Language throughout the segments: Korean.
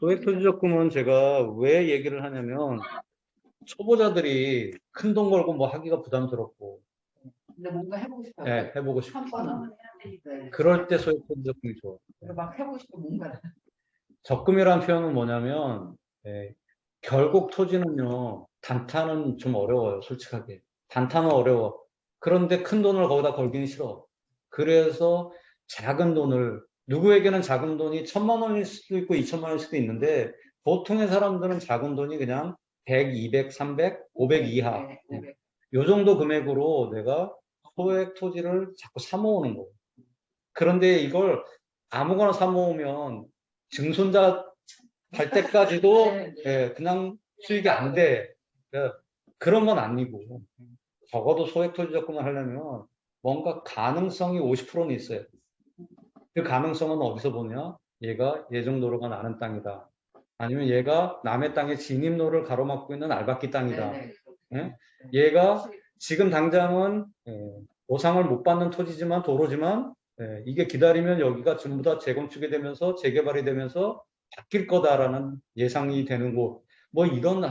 소액토지적금은 제가 왜 얘기를 하냐면 초보자들이 큰 돈 걸고 뭐 하기가 부담스럽고 근데 뭔가 해보고 싶어요. 네, 해보고 싶고 한 번은 네. 그럴 때 소액토지적금이 좋아요. 막 해보고 싶어 뭔가. 적금이라는 표현은 뭐냐면 결국 토지는요 단타는 좀 어려워요. 솔직하게 단타는 어려워. 그런데 큰 돈을 거기다 걸기는 싫어. 그래서 작은 돈을 누구에게는 작은 돈이 1,000만 원일 수도 있고 2천만 원일 수도 있는데 보통의 사람들은 작은 돈이 그냥 100, 200, 300, 500 이하 요 정도 금액으로 내가 소액 토지를 자꾸 사 모으는 거예요. 그런데 이걸 아무거나 사 모으면 증손자 갈 때까지도 그냥 수익이 안 돼. 그런 건 아니고 적어도 소액 토지 적금을 하려면 뭔가 가능성이 50%는 있어요. 그 가능성은 어디서 보냐? 얘가 예정도로가 나는 땅이다. 아니면 얘가 남의 땅에 진입로를 가로막고 있는 알박기 땅이다. 예? 얘가 지금 당장은 보상을 못 받는 토지지만 도로지만 이게 기다리면 여기가 전부 다 재건축이 되면서 재개발이 되면서 바뀔 거다라는 예상이 되는 곳. 뭐 이런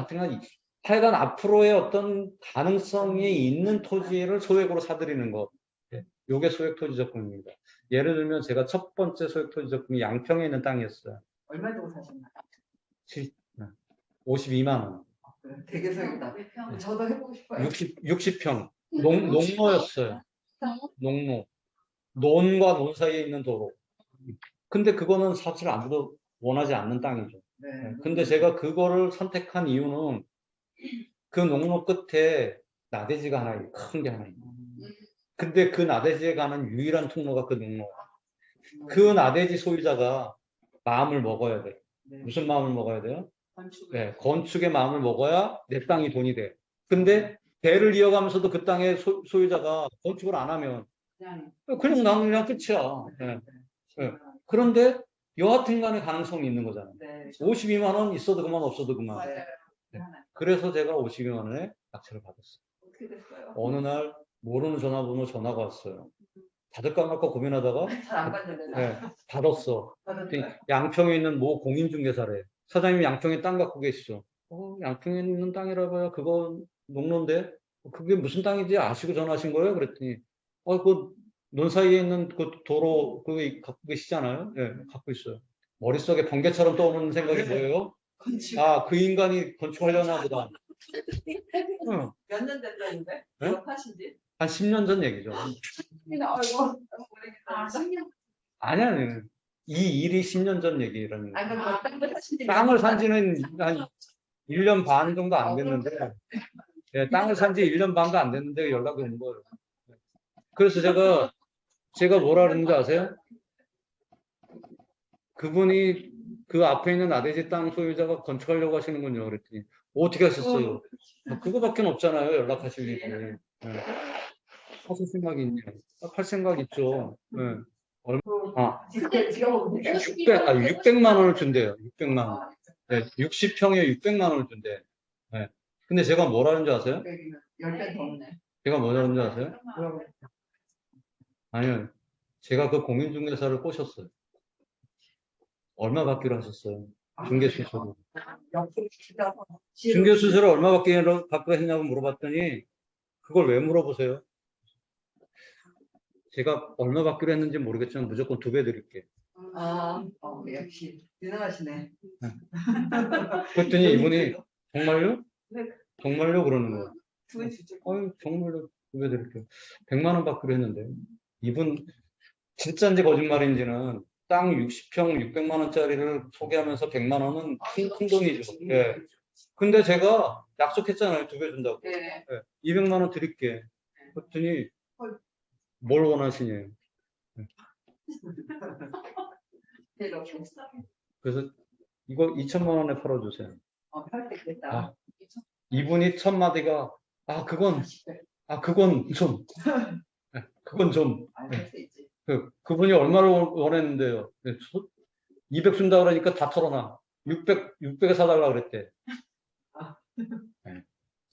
하여간 앞으로의 어떤 가능성이 있는 토지를 소액으로 사들이는 것. 요게 소액 토지 적금입니다. 예를 들면 제가 첫 번째 소액 토지 적금이 양평에 있는 땅이었어요. 얼마 주고 사셨나요? 52만 원. 되게 소액이다. 저도 해보고 싶어요. 60평. 농로였어요. 농로. 논과 논 사이에 있는 도로. 근데 그거는 사실 아무도 원하지 않는 땅이죠. 네. 근데 제가 그거를 선택한 이유는 그 농로 끝에 나대지가 하나 있고 큰 게 하나 있고. 근데 그 나대지에 가는 유일한 통로가 그 농로. 그 나대지 소유자가 마음을 먹어야 돼. 무슨 마음을 먹어야 돼요? 건축의 마음을 먹어야 내 땅이 돈이 돼. 근데 대를 이어가면서도 그 땅의 소유자가 건축을 안 하면 그냥 나는 그냥 끝이야. 그런데 여하튼 간에 가능성이 있는 거잖아요. 52만 원 있어도 그만 없어도 그만. 그래서 제가 52만 원에 낙찰을 받았어요. 어떻게 됐어요? 어느 날 모르는 전화번호 전화가 왔어요. 받을까 말까 고민하다가 잘 안 받는데. 받았어. 양평에 있는 모 공인중개사래. 사장님이 양평에 땅 갖고 계시죠. 양평에 있는 땅이라고요? 그거 농로인데 그게 무슨 땅인지 아시고 전화하신 거예요? 그랬더니 그 논 사이에 있는 그 도로 그거 갖고 계시잖아요. 갖고 있어요. 머릿속에 번개처럼 떠오르는 생각이 뭐예요? 그 인간이 건축하려나 보다. 몇 년 됐다는데? 네? 졸업하신 지? 한 10년 전 얘기죠. 아이고, 오래됐다. 10년? 아니야. 이 일이 10년 전 얘기라는 거예요. 땅을 산 지는 한 1년 반 정도 안 됐는데, 땅을 산 지 1년 반도 안 됐는데 연락이 온 거예요. 그래서 제가 뭐라 그러는지 아세요? 그분이 그 앞에 있는 나대지 땅 소유자가 건축하려고 하시는군요. 그랬더니, 어떻게 하셨어요? 그거밖에 없잖아요. 연락하실 일이. 하실 생각이 있냐? 할 생각 있죠. 얼마? 600만 원을 준대요. 600만 원. 60평에 600만 원을 준대. 근데 제가 뭐라는 줄 아세요? 10배 더 없네. 제가 뭐라는 줄 아세요? 아니요. 제가 그 공인중개사를 꼬셨어요. 얼마 받기로 하셨어요? 중개수수료. 중개수수료 얼마 받기로 했냐고 물어봤더니 그걸 왜 물어보세요? 제가 얼마 받기로 했는지 모르겠지만 무조건 2배 드릴게. 역시 유능하시네. 그랬더니 이분이 정말요? 정말요? 그러는 거예요. 정말로 2배 드릴게요. 100만 원 받기로 했는데 이분 진짜인지 거짓말인지는 땅 60평 600만 원짜리를 소개하면서 100만 원은 큰 돈이죠. 근데 제가 약속했잖아요. 2배 준다고. 200만 원 드릴게. 그랬더니 뭘 원하시냐요. 그래서 이거 2천만 원에 팔아주세요. 이분이 첫 마디가 그건 좀 그분이 얼마를 원했는데요. 200 준다 그러니까 다 털어놔. 600에 사달라 그랬대.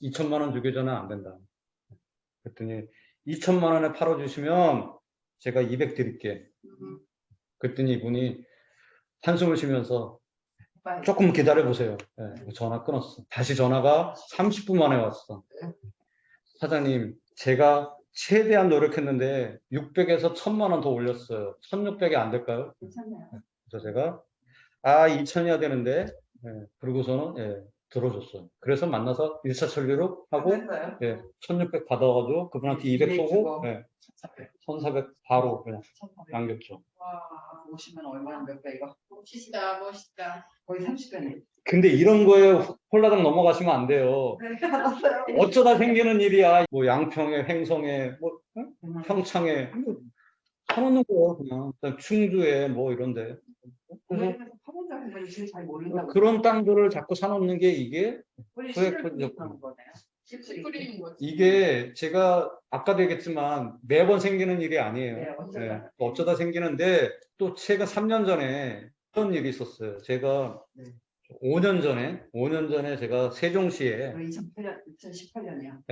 2천만 원 주기 전에 안 된다. 그랬더니 2천만 원에 팔아주시면 제가 200 드릴게. 그랬더니 이분이 한숨을 쉬면서 빨리. 조금 기다려 보세요. 예, 전화 끊었어. 다시 전화가 30분 만에 왔어. 사장님, 제가 최대한 노력했는데 600에서 1000만 원 더 올렸어요. 1600이 안 될까요? 괜찮네요. 그래서 제가 2000이야 되는데 그러고서는 들어줬어요. 그래서 만나서 1차 처리로 하고 했어요? 1600 받아가지고 그분한테 200 쏘고 주고. 1400 바로 그냥 1400. 남겼죠. 와, 오시면 얼마나 몇 배 이거? 멋있다, 멋있다. 거의 30배네. 근데 이런 거에 홀라당 넘어가시면 안 돼요. 네, 알았어요. 어쩌다 생기는 일이야. 뭐 양평에, 횡성에, 뭐 평창에 사놓는 거예요. 그냥 충주에 뭐 이런데. 그래서 우리나라에서 파본자는 걸 제일 잘 모른다고. 그런 땅들을 자꾸 사놓는 게 이게 우리 소액 씨를 토지 뿌리는 거네요. 씨 뿌리는 거지. 이게 제가 아까도 얘기했지만 매번 생기는 일이 아니에요. 네, 어쩌다. 어쩌다 생기는데 또 최근 3년 전에 그런 일이 있었어요. 제가 네. 5년 전에 제가 세종시에 2018년이요.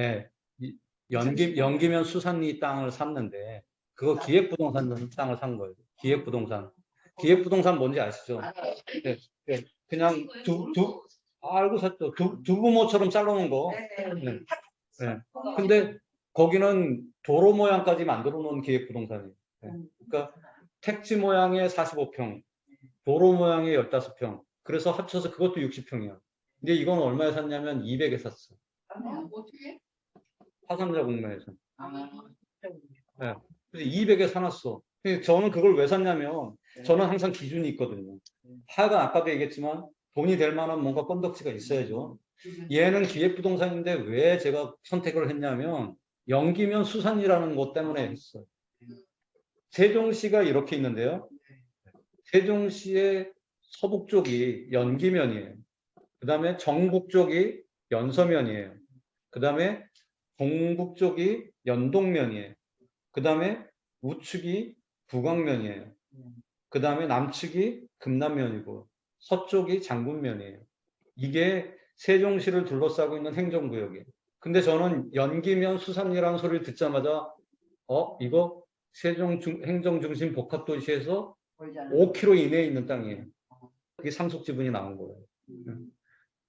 연기면 수산리 땅을 샀는데 그거 기획부동산 땅을 산 거예요. 기획부동산 뭔지 아시죠? 그냥 알고 샀죠. 두부모처럼 잘라놓은 거. 네. 네. 근데 거기는 도로 모양까지 만들어 놓은 기획부동산이에요. 그러니까 택지 모양의 45평, 도로 모양의 15평. 그래서 합쳐서 그것도 60평이야. 근데 이건 얼마에 샀냐면 200에 샀어. 어떻게? 화산자 공매에서. 아, 그래서 200에 사놨어. 근데 저는 그걸 왜 샀냐면 저는 항상 기준이 있거든요. 하여간 아까도 얘기했지만 돈이 될 만한 뭔가 건덕지가 있어야죠. 얘는 기획부동산인데 왜 제가 선택을 했냐면 연기면 수산이라는 것 때문에 했어요. 세종시가 이렇게 있는데요. 세종시의 서북 쪽이 연기면이에요. 그 다음에 정북 쪽이 연서면이에요. 그 다음에 동북 쪽이 연동면이에요. 그 다음에 우측이 북왕면이에요. 그 다음에 남측이 금남면이고 서쪽이 장군면이에요. 이게 세종시를 둘러싸고 있는 행정구역이에요. 근데 저는 연기면 수산이라는 소리를 듣자마자 이거 세종 행정중심 복합도시에서 5km 이내에 있는 땅이에요. 그게 상속지분이 나온 거예요.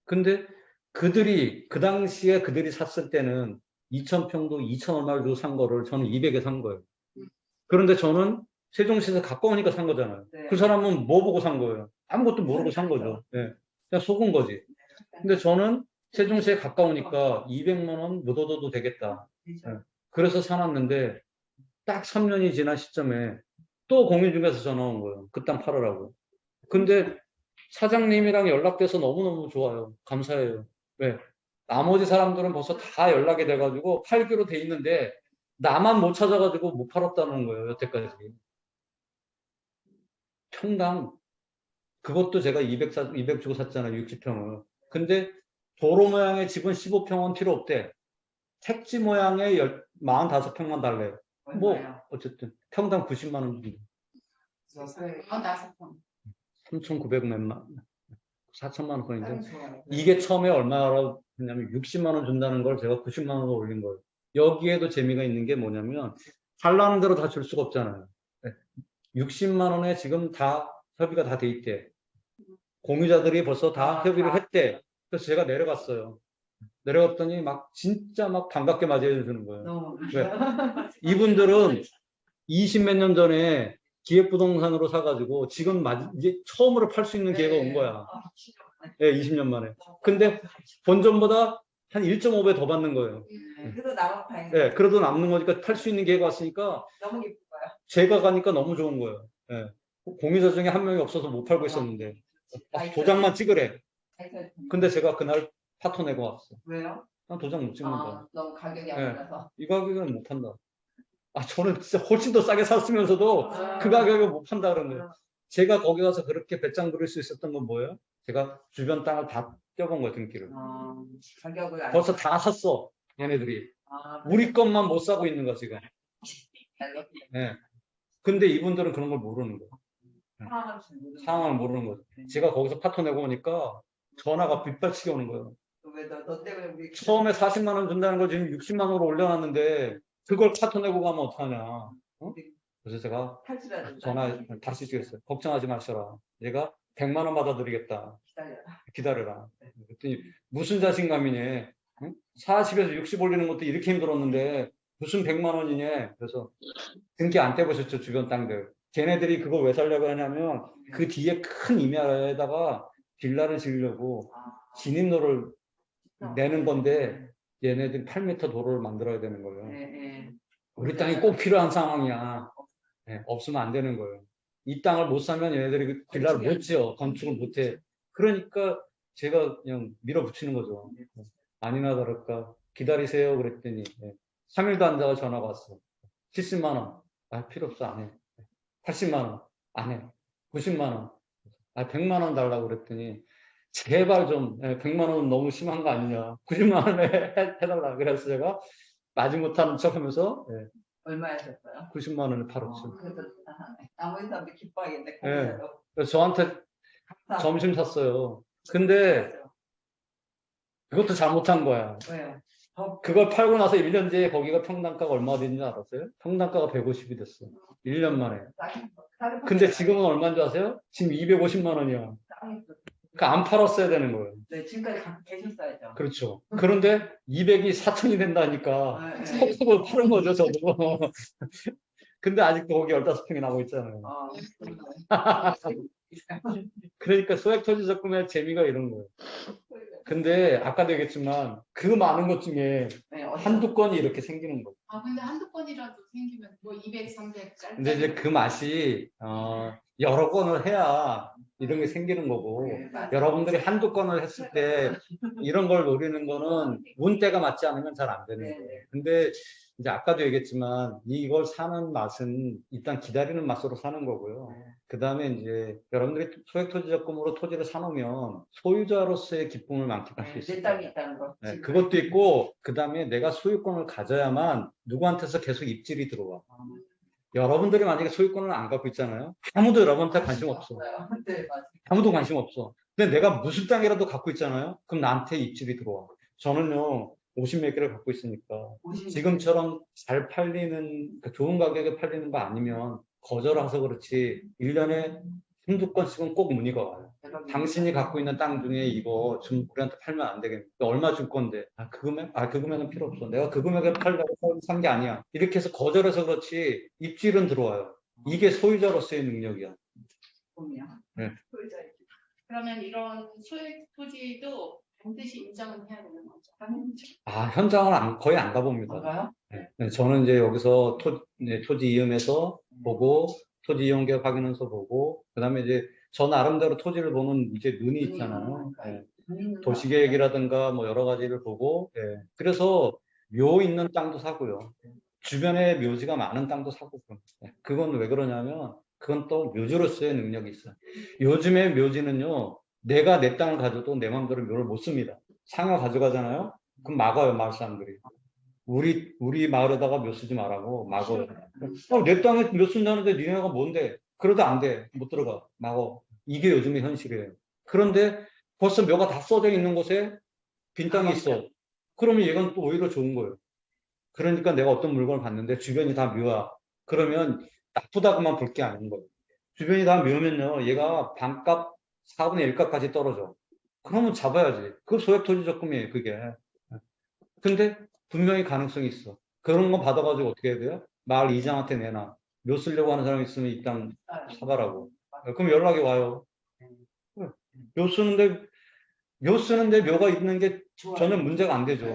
근데 그 당시에 그들이 샀을 때는 2000평도 2천 얼마를 주고 산 거를 저는 200에 산 거예요. 그런데 저는 세종시에서 가까우니까 산 거잖아요. 네. 그 사람은 뭐 보고 산 거예요? 아무것도 모르고 산 거죠. 그냥 속은 거지. 근데 저는 세종시에 가까우니까 200만 원 못 얻어도 되겠다. 그래서 사놨는데 딱 3년이 지난 시점에 또 공인중개사 전화 온 거예요. 그 땅 팔으라고. 근데 사장님이랑 연락돼서 너무너무 좋아요. 감사해요. 왜? 나머지 사람들은 벌써 다 연락이 돼가지고 팔기로 돼 있는데 나만 못 찾아가지고 못 팔았다는 거예요. 여태까지. 평당 그것도 제가 200 주고 샀잖아요. 60평을. 근데 도로 모양의 집은 15평은 필요 없대. 택지 모양의 45평만 달래요. 뭐 어쨌든 평당 90만 원 정도. 5평. 3,900 몇만 4천만 원권인데 이게 처음에 얼마라고 했냐면 60만 원 준다는 걸 제가 90만 원으로 올린 거예요. 여기에도 재미가 있는 게 뭐냐면 달라는 대로 다 줄 수가 없잖아요. 60만 원에 지금 다 협의가 다 돼 있대. 공유자들이 벌써 다 협의를 했대. 그래서 제가 내려갔어요. 내려갔더니 진짜 반갑게 맞이해 주는 거예요. 왜? 이분들은 20몇 년 전에 기획부동산으로 사가지고 지금 이제 처음으로 팔 수 있는 기회가 온 거야. 20년 만에. 근데 본전보다 한 1.5배 더 받는 거예요. 그래도 남아 다행이에요. 그래도 남는 거니까 팔 수 있는 기회가 왔으니까 너무 기쁜 거예요. 제가 가니까 너무 좋은 거예요. 공유자 중에 한 명이 없어서 못 팔고 있었는데 도장만 찍으래. 근데 제가 그날 파토 내고 왔어. 왜요? 난 도장 못 찍는다. 너무 가격이 안 올라서. 이 가격은 못 판다. 저는 진짜 훨씬 더 싸게 샀으면서도 그 가격에 못 판다 그런 거예요. 제가 거기 가서 그렇게 배짱 부릴 수 있었던 건 뭐예요? 제가 주변 땅을 다 떼본 거예요, 등기를. 가격을 벌써 다 샀어, 얘네들이. 우리 것만 못 사고 있는 거 지금. 근데 이분들은 그런 걸 모르는 거예요. 상황을 모르는 거죠. 제가 거기서 파토 내고 오니까 전화가 빗발치게 오는 거예요. 너 때문에 우리 처음에 40만 원 준다는 걸 지금 60만 원으로 올려놨는데 그걸 파토 내고 가면 어떡하냐. 그래서 제가 전화 다시 주겠어요. 걱정하지 마셔라. 내가 100만 원 받아드리겠다. 기다려라. 기다려라. 그랬더니 무슨 자신감이냐. 응? 40에서 60 올리는 것도 이렇게 힘들었는데 무슨 100만 원이냐. 그래서 등기 안 떼보셨죠, 주변 땅들. 걔네들이 그걸 왜 살려고 하냐면 그 뒤에 큰 임야에다가 빌라를 지으려고 진입로를 내는 건데 얘네들이 8m 도로를 만들어야 되는 거예요. 네. 우리 땅이 꼭 필요한 상황이야. 네, 없으면 안 되는 거예요. 이 땅을 못 사면 얘네들이 그 빌라를 못 지어. 건축을 못 해. 그러니까 제가 그냥 밀어붙이는 거죠. 아니나 다를까 기다리세요 그랬더니 3일도 안 자고 전화가 왔어. 70만 원. 아, 필요 없어. 안 해. 80만 원. 안 해. 90만 원. 아, 100만 원 달라고 그랬더니 제발 좀 100만 원은 너무 심한 거 아니냐. 90만 원에 해달라. 그래서 제가 마지못하는 척하면서 얼마였었어요? 90만 원을 팔았죠. 그래도 나머지 사람들 기뻐하겠네. 네. 그래서 저한테 점심 샀어요. 근데 그것도 잘못한 거야. 왜요? 그걸 팔고 나서 1년 뒤에 거기가 평당가가 얼마 됐는지 알았어요? 평당가가 150이 됐어. 1년 만에. 근데 지금은 얼마인 줄 아세요? 지금 250만 원이야. 그러니까 안 팔았어야 되는 거예요. 네, 지금까지 갖고 계셨어야죠. 그렇죠. 그런데 200이 4천이 된다니까 톡톡을 파는 거죠, 저도. 근데 아직도 거기 15평이 남고 있잖아요. 그러니까 소액토지 적금의 재미가 이런 거예요. 근데 아까도 얘기했지만 그 많은 것 중에 한두 건이 이렇게 생기는 거예요. 아, 근데 한두 건이라도 생기면 뭐 200, 300 짧게. 근데 이제 그 맛이 여러 건을 해야 이런 게 생기는 거고 여러분들이 한두 건을 했을 때 이런 걸 노리는 거는 운때가 맞지 않으면 잘 안 되는 거예요. 근데 이제 아까도 얘기했지만 이걸 사는 맛은 일단 기다리는 맛으로 사는 거고요. 그 다음에 이제 여러분들이 소액토지적금으로 토지를 사놓으면 소유자로서의 기쁨을 만끽할 수 있어요. 내 땅이 있다는 거. 네, 그것도 있고 그 다음에 내가 소유권을 가져야만 누구한테서 계속 입질이 들어와. 여러분들이 만약에 소유권을 안 갖고 있잖아요. 아무도 여러분한테 관심 없어. 네, 맞아요. 아무도 관심 없어. 근데 내가 무슨 땅이라도 갖고 있잖아요. 그럼 나한테 입질이 들어와. 저는요 50몇 개를 갖고 있으니까 지금처럼 잘 팔리는 좋은 가격에 팔리는 거 아니면 거절해서 그렇지 1년에 한두 건씩은 꼭 문의가 와요. 당신이 갖고 있는 땅 중에 이거 좀 우리한테 팔면 안 되겠네. 얼마 줄 건데? 그 금액? 그 금액은 필요 없어. 내가 그 금액에 팔려고 산 게 아니야. 이렇게 해서 거절해서 그렇지 입질은 들어와요. 이게 소유자로서의 능력이야. 네. 그러면 이런 소액 토지도 반드시 인정은 해야 되는 거죠? 현장을 거의 안 가봅니다. 뭔가요? 네, 저는 이제 여기서 토지 이음에서 보고 토지 이용 계획 확인해서 보고 그다음에 이제 저 나름대로 토지를 보는 이제 눈이 있잖아요. 도시계획이라든가 뭐 여러 가지를 보고 그래서 묘 있는 땅도 사고요. 주변에 묘지가 많은 땅도 사고 그건 왜 그러냐면 그건 또 묘지로서의 능력이 있어요. 요즘에 묘지는요 내가 내 땅을 가져도 내 마음대로 묘를 못 씁니다. 상여 가져가잖아요. 그럼 막아요 마을 사람들이. 우리 마을에다가 묘 쓰지 말라고 막어요. 내 땅에 묘 쓴다는데 니네가 뭔데? 그러다 안 돼. 못 들어가. 막어. 이게 요즘의 현실이에요. 그런데 벌써 묘가 다 써져 있는 곳에 빈 땅이 있어. 그러면 얘는 또 오히려 좋은 거예요. 그러니까 내가 어떤 물건을 봤는데 주변이 다 묘야. 그러면 나쁘다고만 볼 게 아닌 거예요. 주변이 다 묘면요. 얘가 반값 4분의 1값까지 떨어져. 그러면 잡아야지. 그 소액토지 적금이에요. 그게. 근데 분명히 가능성이 있어. 그런 거 받아가지고 어떻게 해야 돼요? 마을 이장한테 내놔. 묘 쓰려고 하는 사람이 있으면 이 땅 사가라고. 그럼 연락이 와요. 묘 쓰는데 묘가 있는 게 저는 문제가 안 되죠.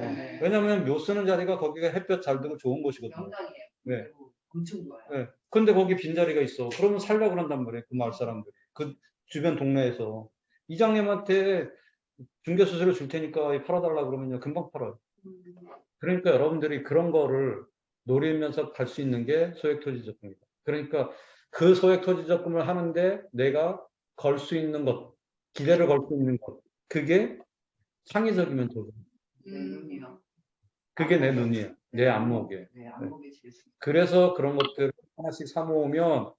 왜냐하면 묘 쓰는 자리가 거기가 햇볕 잘 들고 좋은 곳이거든요. 영광이에요. 네. 엄청 좋아요. 네. 근데 거기 빈자리가 있어. 그러면 살려고 그런단 말이에요. 그 마을 사람들. 그 주변 동네에서. 이장님한테 중개수수료 줄 테니까 팔아달라고 그러면요. 금방 팔아요. 그러니까 여러분들이 그런 거를 노리면서 갈 수 있는 게 소액토지적금이다. 그러니까 그 소액토지적금을 하는데 내가 걸 수 있는 것, 기대를 걸 수 있는 것, 그게 창의적이면 도전. 그게 내 눈이야. 내 안목에. 그래서 그런 것들 하나씩 사모으면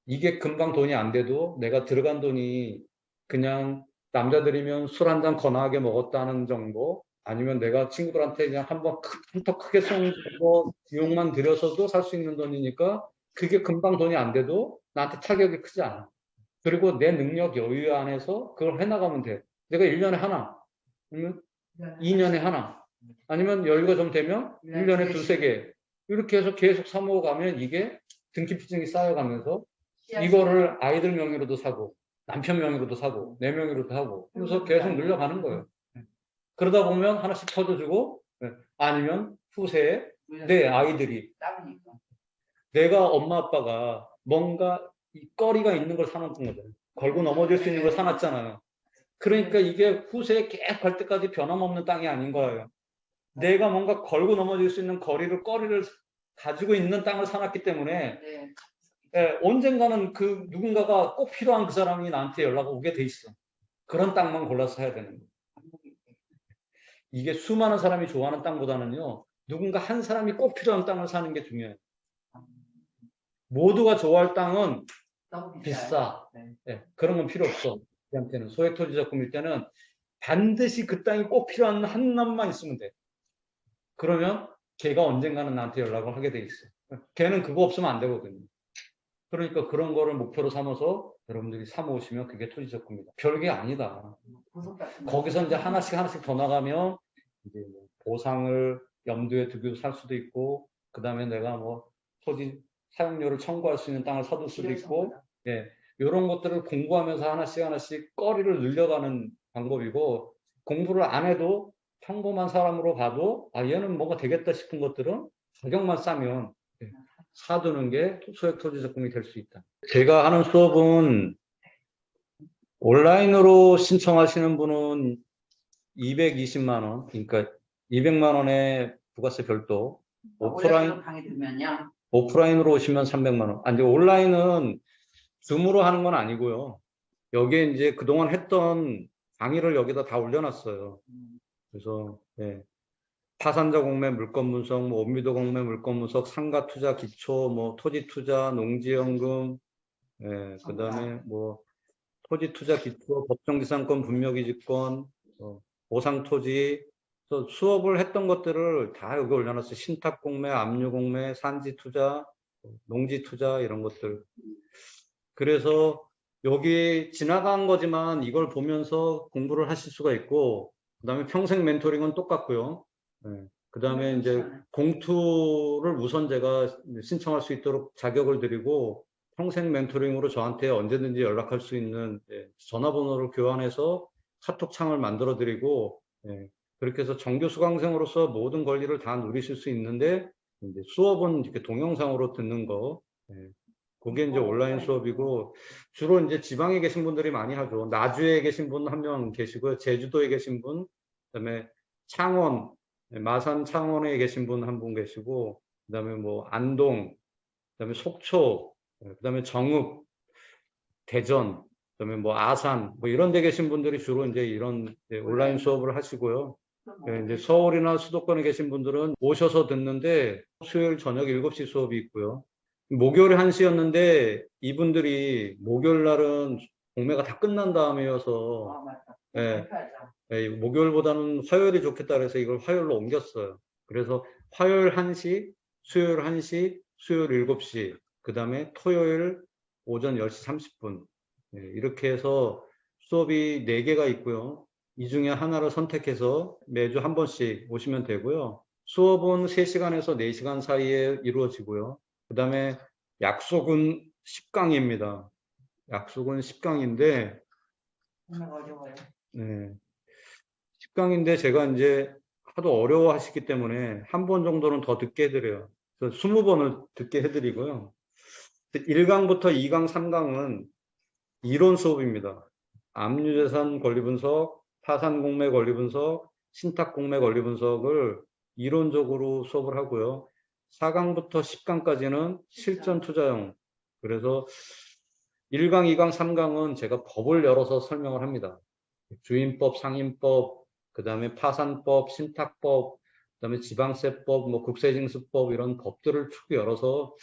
이게 금방 돈이 안 돼도 내가 들어간 돈이 그냥 남자들이면 술 한 잔 거나하게 먹었다는 정도 아니면 내가 친구들한테 그냥 한번 한턱 크게 쏜 거 비용만 들여서도 살 수 있는 돈이니까 그게 금방 돈이 안 돼도 나한테 타격이 크지 않아. 그리고 내 능력 여유 안에서 그걸 해나가면 돼. 내가 1년에 하나, 아니면 2년에 하나, 아니면 여유가 좀 되면 1년에 두세 개. 이렇게 해서 계속 사모가면 이게 등기피증이 쌓여가면서 이거를 아이들 명의로도 사고, 남편 명의로도 사고, 내 명의로도 하고, 그래서 계속 늘려가는 거예요. 그러다 보면 하나씩 터져주고, 아니면 후세에 내 아이들이 따보니까. 내가 엄마 아빠가 뭔가 이 거리가 있는 걸 사놓은 거죠. 걸고 넘어질 수 있는 걸 사놨잖아요. 그러니까 이게 후세에 계속 갈 때까지 변함없는 땅이 아닌 거예요. 내가 뭔가 걸고 넘어질 수 있는 거리를 가지고 있는 땅을 사놨기 때문에 네. 언젠가는 그 누군가가 꼭 필요한 그 사람이 나한테 연락 오게 돼 있어. 그런 땅만 골라서 사야 되는 거예요. 이게 수많은 사람이 좋아하는 땅보다는요, 누군가 한 사람이 꼭 필요한 땅을 사는 게 중요해요. 모두가 좋아할 땅은 너무 비싸. 네. 네, 그런 건 필요 없어. 우리한테는 소액토지적금일 때는 반드시 그 땅이 꼭 필요한 한 놈만 있으면 돼. 그러면 걔가 언젠가는 나한테 연락을 하게 돼 있어. 걔는 그거 없으면 안 되거든요. 그러니까 그런 거를 목표로 삼아서 여러분들이 사모으시면 그게 토지적금이다. 별게 아니다. 보석 같은 거. 거기서 이제 하나씩 더 나가면 이제 뭐 보상을 염두에 두고 살 수도 있고, 그 다음에 내가 뭐 토지 사용료를 청구할 수 있는 땅을 사둘 수도 있고, 이런 것들을 공부하면서 하나씩 거리를 늘려가는 방법이고, 공부를 안 해도 평범한 사람으로 봐도 얘는 뭐가 되겠다 싶은 것들은 가격만 싸면 사두는 게 소액 토지 적금이 될 수 있다. 제가 하는 수업은 온라인으로 신청하시는 분은 220만 원, 그러니까 200만 원의 부가세 별도, 강의 들면요. 오프라인으로 오시면 300만 원. 아니, 온라인은 줌으로 하는 건 아니고요. 여기에 이제 그동안 했던 강의를 여기다 다 올려놨어요. 그래서 파산자 공매 물건 분석, 뭐 온미도 공매 물건 분석, 상가 투자 기초, 뭐 토지 투자, 농지연금, 그다음에 뭐 토지 투자 기초, 법정지상권 분묘기지권, 보상 토지, 수업을 했던 것들을 다 여기 올려놨어요. 신탁 공매, 압류 공매, 산지 투자, 농지 투자 이런 것들. 그래서 여기 지나간 거지만 이걸 보면서 공부를 하실 수가 있고, 그다음에 평생 멘토링은 똑같고요. 그다음에 이제 공투를 우선 제가 신청할 수 있도록 자격을 드리고, 평생 멘토링으로 저한테 언제든지 연락할 수 있는 전화번호를 교환해서 카톡 창을 만들어 드리고, 그렇게 해서 정규 수강생으로서 모든 권리를 다 누리실 수 있는데, 이제 수업은 이렇게 동영상으로 듣는 거, 그게 이제 온라인 수업이고, 주로 이제 지방에 계신 분들이 많이 하죠. 나주에 계신 분 한 명 계시고요. 제주도에 계신 분, 그다음에 창원, 마산 창원에 계신 분 한 분 계시고, 그다음에 뭐 안동, 그다음에 속초, 그다음에 정읍, 대전, 그다음에 뭐 아산, 뭐 이런 데 계신 분들이 주로 이제 이런 온라인 수업을 하시고요. 이제 서울이나 수도권에 계신 분들은 오셔서 듣는데 수요일 저녁 7시 수업이 있고요. 목요일에 1시였는데 이분들이 목요일 날은 공매가 다 끝난 다음이어서 목요일보다는 화요일이 좋겠다 그래서 이걸 화요일로 옮겼어요. 그래서 화요일 1시, 수요일 1시, 수요일 7시, 그 다음에 토요일 오전 10시 30분 이렇게 해서 수업이 4개가 있고요. 이 중에 하나를 선택해서 매주 한 번씩 오시면 되고요. 수업은 3시간에서 4시간 사이에 이루어지고요. 그 다음에 약속은 10강입니다. 약속은 10강인데, 어려워요. 10강인데 제가 이제 하도 어려워 하시기 때문에 한 번 정도는 더 듣게 해드려요. 그래서 20번을 듣게 해드리고요. 1강부터 2강, 3강은 이론 수업입니다. 압류재산 권리분석, 파산공매 권리분석, 신탁공매 권리분석을 이론적으로 수업을 하고요. 4강부터 10강까지는 실전 투자용. 그래서 1강, 2강, 3강은 제가 법을 열어서 설명을 합니다. 주임법, 상임법, 그 다음에 파산법, 신탁법, 그 다음에 지방세법, 뭐 국세징수법 이런 법들을 쭉 열어서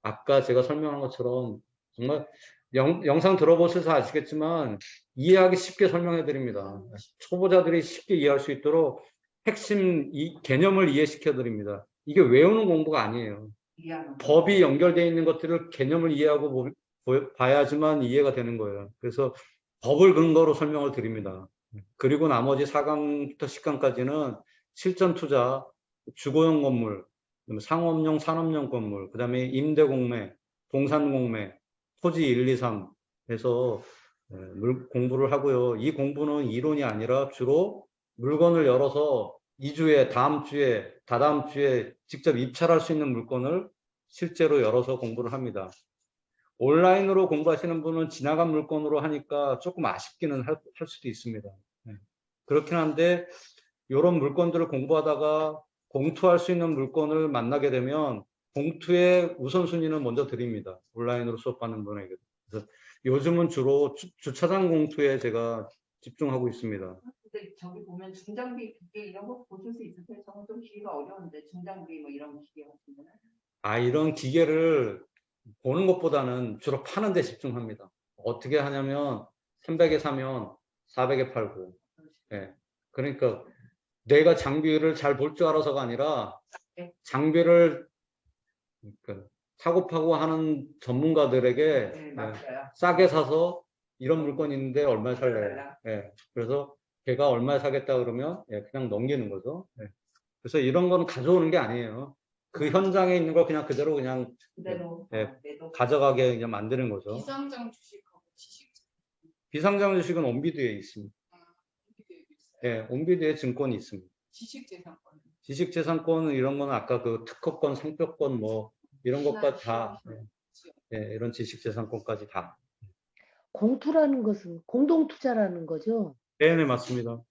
아까 제가 설명한 것처럼 정말 영상 들어보셔서 아시겠지만 이해하기 쉽게 설명해 드립니다. 초보자들이 쉽게 이해할 수 있도록 핵심 개념을 이해시켜 드립니다. 이게 외우는 공부가 아니에요. 법이 연결되어 있는 것들을 개념을 이해하고 봐야지만 이해가 되는 거예요. 그래서 법을 근거로 설명을 드립니다. 그리고 나머지 4강부터 10강까지는 실전 투자, 주거용 건물, 그다음에 상업용, 산업용 건물, 그다음에 임대공매, 동산공매, 토지 1, 2, 3 해서 공부를 하고요. 이 공부는 이론이 아니라 주로 물건을 열어서 2주에, 다음 주에, 다다음 주에 직접 입찰할 수 있는 물건을 실제로 열어서 공부를 합니다. 온라인으로 공부하시는 분은 지나간 물건으로 하니까 조금 아쉽기는 할 수도 있습니다. 그렇긴 한데 이런 물건들을 공부하다가 공투할 수 있는 물건을 만나게 되면 공투의 우선순위는 먼저 드립니다. 온라인으로 수업하는 분에게. 그래서 요즘은 주로 주차장 공투에 제가 집중하고 있습니다. 근데 저기 보면 중장비 기계 이런 거 보실 수 있으세요? 저는 좀 기계가 어려운데 중장비 뭐 이런 기계 같은 거는. 이런 기계를 보는 것보다는 주로 파는 데 집중합니다. 어떻게 하냐면 300에 사면 400에 팔고. 예. 그러니까 내가 장비를 잘 볼 줄 알아서가 아니라 장비를 사고 파고 하는 전문가들에게 네, 맞아요. 싸게 사서 이런 물건이 있는데 얼마에 살래? 예. 그래서 걔가 얼마에 사겠다 그러면 그냥 넘기는 거죠. 예. 그래서 이런 건 가져오는 게 아니에요. 그 현장에 있는 걸 그냥 그대로 그냥 그대로 가져가게 그냥 만드는 거죠. 비상장 주식하고 지식 비상장 주식은 온비드에 있습니다. 비교해 있어요. 예, 온비드에 증권이 있습니다. 지식재산권. 지식재산권은 이런 거는 아까 그 특허권, 상표권 뭐 이런 것까지 다 이런 지식재산권까지 다. 공투라는 것은 공동투자라는 거죠. 네, 맞습니다.